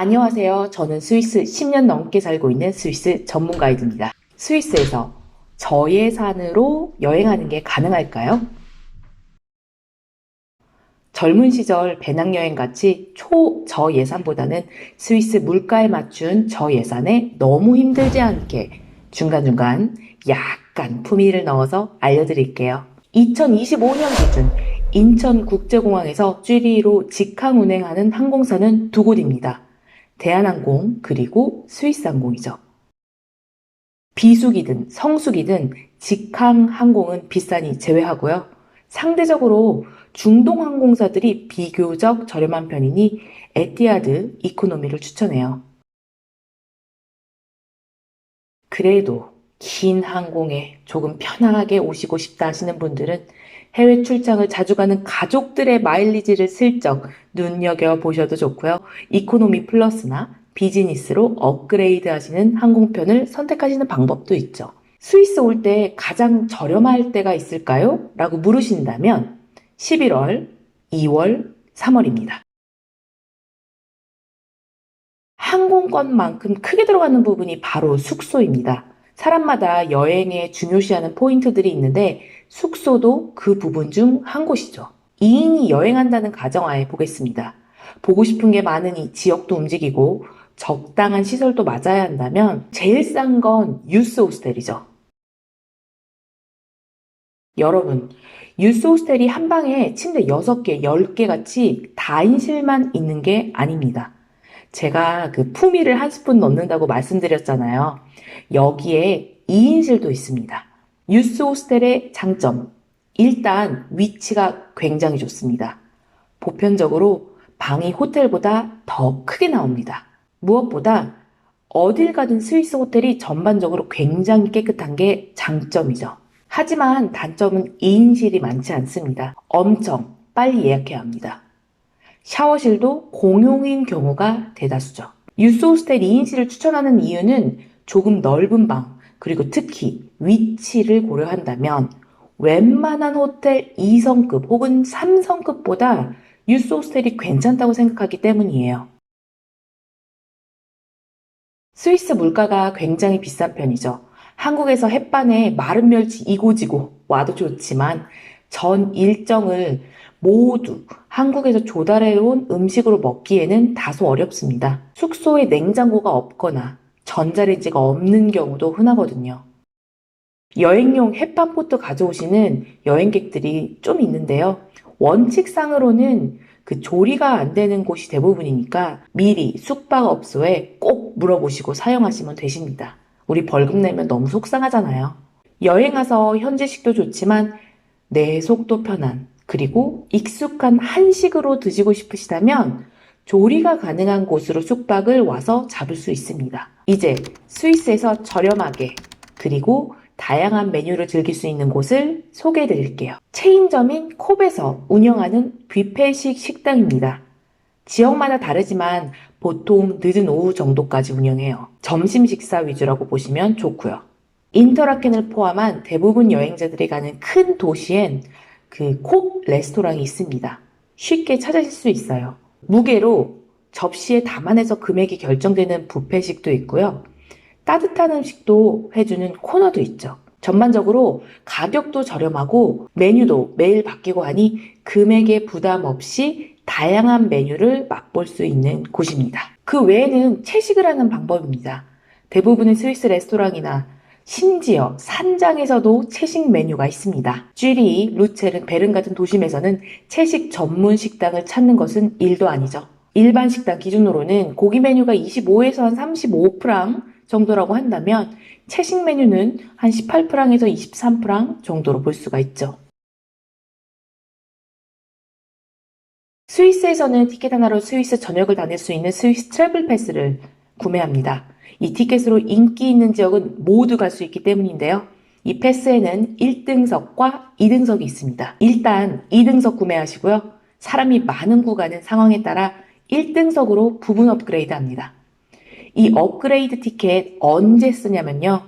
안녕하세요. 저는 스위스 10년 넘게 살고 있는 스위스 전문 가이드입니다. 스위스에서 저예산으로 여행하는 게 가능할까요? 젊은 시절 배낭여행 같이 초저예산보다는 스위스 물가에 맞춘 저예산에 너무 힘들지 않게 중간중간 약간 품위를 넣어서 알려드릴게요. 2025년 기준 인천국제공항에서 쥐리히로 직항 운행하는 항공사는 두 곳입니다. 대한항공 그리고 스위스항공이죠. 비수기든 성수기든 직항 항공은 비싸니 제외하고요. 상대적으로 중동 항공사들이 비교적 저렴한 편이니 에티하드 이코노미를 추천해요. 그래도 긴 항공에 조금 편하게 오시고 싶다 하시는 분들은 해외 출장을 자주 가는 가족들의 마일리지를 슬쩍 눈여겨보셔도 좋고요. 이코노미 플러스나 비즈니스로 업그레이드 하시는 항공편을 선택하시는 방법도 있죠. 스위스 올 때 가장 저렴할 때가 있을까요? 라고 물으신다면 11월, 2월, 3월입니다. 항공권만큼 크게 들어가는 부분이 바로 숙소입니다. 사람마다 여행에 중요시하는 포인트들이 있는데 숙소도 그 부분 중 한 곳이죠. 2인이 여행한다는 가정하에 보겠습니다. 보고 싶은 게 많으니 지역도 움직이고 적당한 시설도 맞아야 한다면 제일 싼 건 유스 호스텔이죠. 여러분, 유스 호스텔이 한 방에 침대 6개, 10개 같이 다인실만 있는 게 아닙니다. 제가 그 품위를 한 스푼 넣는다고 말씀드렸잖아요. 여기에 2인실도 있습니다. 유스 호스텔의 장점. 일단 위치가 굉장히 좋습니다. 보편적으로 방이 호텔보다 더 크게 나옵니다. 무엇보다 어딜 가든 스위스 호텔이 전반적으로 굉장히 깨끗한 게 장점이죠. 하지만 단점은 2인실이 많지 않습니다. 엄청 빨리 예약해야 합니다. 샤워실도 공용인 경우가 대다수죠. 유스 호스텔 2인실을 추천하는 이유는 조금 넓은 방, 그리고 특히 위치를 고려한다면 웬만한 호텔 2성급 혹은 3성급보다 유스 호스텔이 괜찮다고 생각하기 때문이에요. 스위스 물가가 굉장히 비싼 편이죠. 한국에서 햇반에 마른 멸치 이고지고 와도 좋지만 전 일정을 모두 한국에서 조달해온 음식으로 먹기에는 다소 어렵습니다. 숙소에 냉장고가 없거나 전자레인지가 없는 경우도 흔하거든요. 여행용 햇반포트 가져오시는 여행객들이 좀 있는데요. 원칙상으로는 그 조리가 안 되는 곳이 대부분이니까 미리 숙박업소에 꼭 물어보시고 사용하시면 되십니다. 우리 벌금 내면 너무 속상하잖아요. 여행 와서 현지식도 좋지만 내 속도 편한 그리고 익숙한 한식으로 드시고 싶으시다면 조리가 가능한 곳으로 숙박을 와서 잡을 수 있습니다. 이제 스위스에서 저렴하게 그리고 다양한 메뉴를 즐길 수 있는 곳을 소개해 드릴게요. 체인점인 콥에서 운영하는 뷔페식 식당입니다. 지역마다 다르지만 보통 늦은 오후 정도까지 운영해요. 점심 식사 위주라고 보시면 좋고요. 인터라켄을 포함한 대부분 여행자들이 가는 큰 도시엔 그 콥 레스토랑이 있습니다. 쉽게 찾으실 수 있어요. 무게로 접시에 담아내서 금액이 결정되는 뷔페식도 있고요. 따뜻한 음식도 해주는 코너도 있죠. 전반적으로 가격도 저렴하고 메뉴도 매일 바뀌고 하니 금액에 부담 없이 다양한 메뉴를 맛볼 수 있는 곳입니다. 그 외에는 채식을 하는 방법입니다. 대부분의 스위스 레스토랑이나 심지어 산장에서도 채식 메뉴가 있습니다. 쥐리히, 루체른, 베른 같은 도심에서는 채식 전문 식당을 찾는 것은 일도 아니죠. 일반 식당 기준으로는 고기 메뉴가 25에서 한 35프랑 정도라고 한다면 채식 메뉴는 한 18프랑에서 23프랑 정도로 볼 수가 있죠. 스위스에서는 티켓 하나로 스위스 전역을 다닐 수 있는 스위스 트래블 패스를 구매합니다. 이 티켓으로 인기 있는 지역은 모두 갈 수 있기 때문인데요. 이 패스에는 1등석과 2등석이 있습니다. 일단 2등석 구매하시고요. 사람이 많은 구간은 상황에 따라 1등석으로 부분 업그레이드 합니다. 이 업그레이드 티켓 언제 쓰냐면요.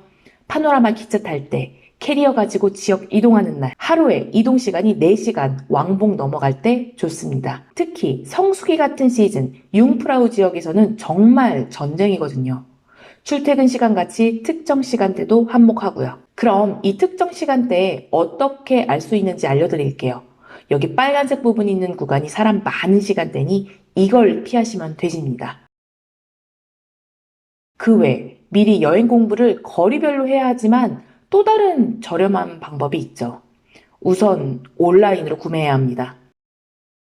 파노라마 기차 탈 때, 캐리어 가지고 지역 이동하는 날, 하루에 이동 시간이 4시간 왕복 넘어갈 때 좋습니다. 특히 성수기 같은 시즌, 융프라우 지역에서는 정말 전쟁이거든요. 출퇴근 시간 같이 특정 시간대도 한몫하고요. 그럼 이 특정 시간대에 어떻게 알 수 있는지 알려드릴게요. 여기 빨간색 부분이 있는 구간이 사람 많은 시간대니 이걸 피하시면 되십니다. 그 외 미리 여행 공부를 거리별로 해야 하지만 또 다른 저렴한 방법이 있죠. 우선 온라인으로 구매해야 합니다.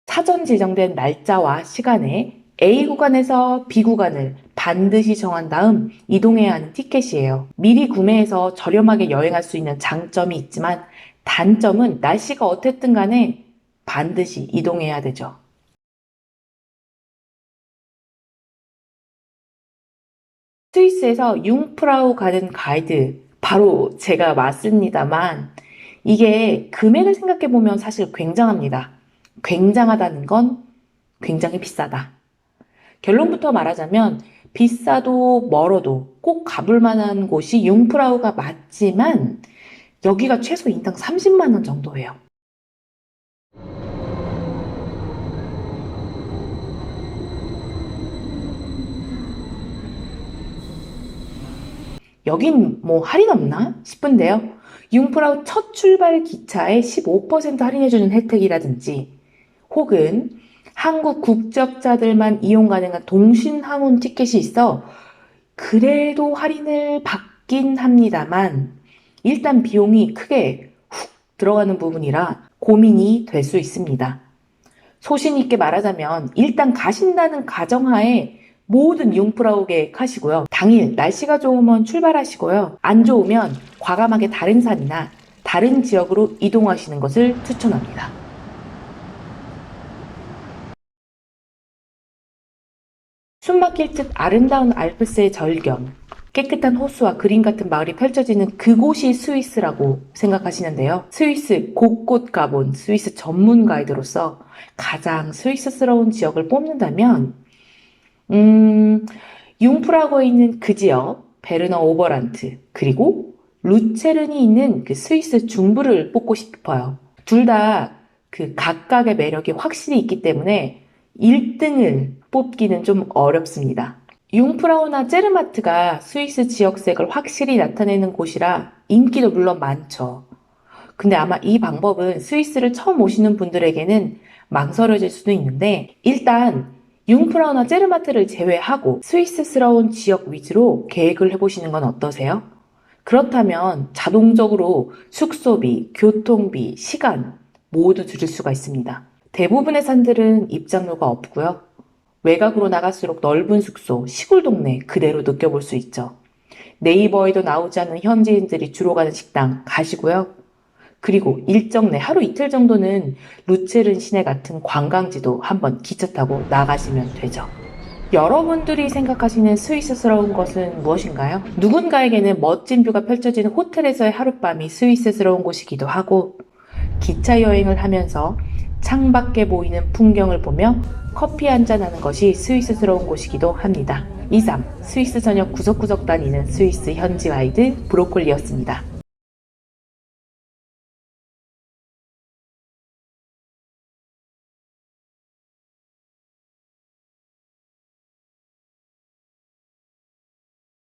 사전 지정된 날짜와 시간에 A 구간에서 B 구간을 반드시 정한 다음 이동해야 하는 티켓이에요. 미리 구매해서 저렴하게 여행할 수 있는 장점이 있지만 단점은 날씨가 어땠든 간에 반드시 이동해야 되죠. 스위스에서 융프라우 가는 가이드 바로 제가 맞습니다만 이게 금액을 생각해보면 사실 굉장합니다. 굉장하다는 건 굉장히 비싸다. 결론부터 말하자면 비싸도 멀어도 꼭 가볼 만한 곳이 융프라우가 맞지만 여기가 최소 인당 30만 원 정도예요. 여긴 뭐 할인 없나 싶은데요. 융프라우 첫 출발 기차에 15% 할인해주는 혜택이라든지 혹은 한국 국적자들만 이용 가능한 동신항운 티켓이 있어 그래도 할인을 받긴 합니다만 일단 비용이 크게 훅 들어가는 부분이라 고민이 될 수 있습니다. 소신 있게 말하자면 일단 가신다는 가정하에 모든 융프라우 계획하시고요. 당일 날씨가 좋으면 출발하시고요. 안 좋으면 과감하게 다른 산이나 다른 지역으로 이동하시는 것을 추천합니다. 숨막힐 듯 아름다운 알프스의 절경, 깨끗한 호수와 그림 같은 마을이 펼쳐지는 그곳이 스위스라고 생각하시는데요. 스위스 곳곳 가본 스위스 전문 가이드로서 가장 스위스스러운 지역을 뽑는다면 융프라우에 있는 그 지역, 베르너 오버란트, 그리고 루체른이 있는 그 스위스 중부를 뽑고 싶어요. 둘 다 그 각각의 매력이 확실히 있기 때문에 1등을 뽑기는 좀 어렵습니다. 융프라우나 제르마트가 스위스 지역색을 확실히 나타내는 곳이라 인기도 물론 많죠. 근데 아마 이 방법은 스위스를 처음 오시는 분들에게는 망설여질 수도 있는데 일단 융프라우나 제르마트를 제외하고 스위스스러운 지역 위주로 계획을 해보시는 건 어떠세요? 그렇다면 자동적으로 숙소비, 교통비, 시간 모두 줄일 수가 있습니다. 대부분의 산들은 입장료가 없고요. 외곽으로 나갈수록 넓은 숙소, 시골 동네 그대로 느껴볼 수 있죠. 네이버에도 나오지 않는 현지인들이 주로 가는 식당 가시고요. 그리고 일정 내 하루 이틀 정도는 루체른 시내 같은 관광지도 한번 기차 타고 나가시면 되죠. 여러분들이 생각하시는 스위스스러운 것은 무엇인가요? 누군가에게는 멋진 뷰가 펼쳐지는 호텔에서의 하룻밤이 스위스스러운 곳이기도 하고 기차 여행을 하면서 창밖에 보이는 풍경을 보며 커피 한잔 하는 것이 스위스스러운 곳이기도 합니다. 이상 스위스 전역 구석구석 다니는 스위스 현지 가이드 브로콜리였습니다.